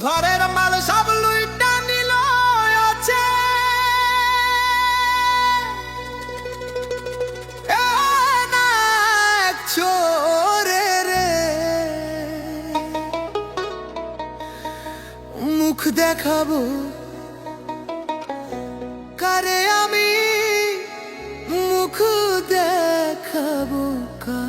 ঘরের মাল সব লুইটা নিল আছে, এ না এক চোরে রে মুখ দেখাবো কারে আমি, মুখ দেখাবো কারে।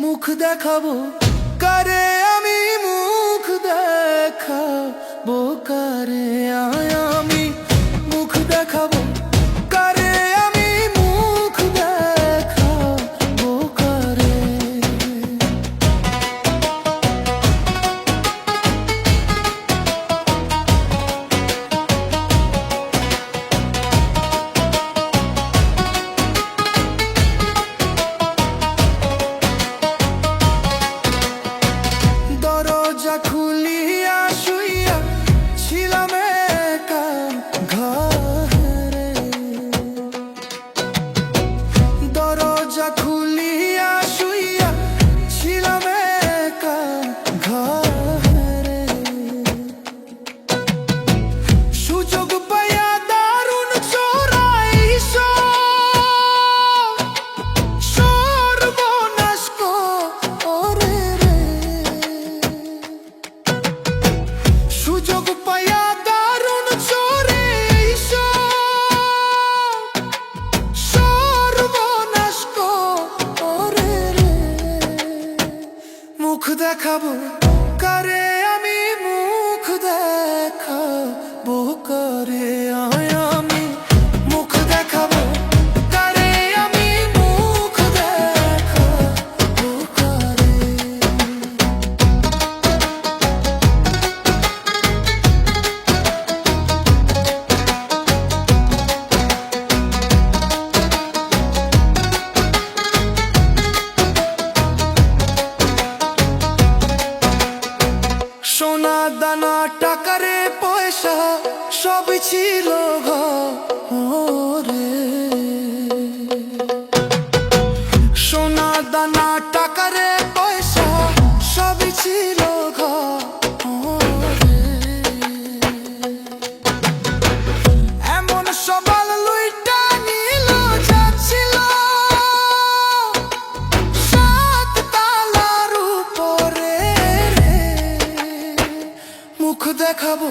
মুখ দেখাবো কারে আমি, মুখ দেখাবো কারে আমি, মুখ দেখাবো কারে আমি, মুখ দেখাবো কারে। খুলিয়া শুইয়া ছিলাম একা ঘরে, দরজা খুলিয়া শুইয়া ছিলাম একা ঘরে, সুযোগ পাইয়া দারুণ চোরাইছ সর্বনাশ করে রে, সুযোগ পাইয়া দারুণ চোরাইছ সর্বনাশ করে রে। মুখ দেখাবো কারে আমি, মুখ দেখাবো কারে আমি, মুখ দেখাবো কারে আমি, মুখ দেখাবো কারে। সোনা দানা টাকারে পয়সা সবই ছিল ঘরে, সোনা দানা টাকারে পয়সা সবই ছিল ঘরে, এমন সবাল লুইটা নিল যাচ্ছিল সাত তালার উপরে রে। মুখ দেখাবো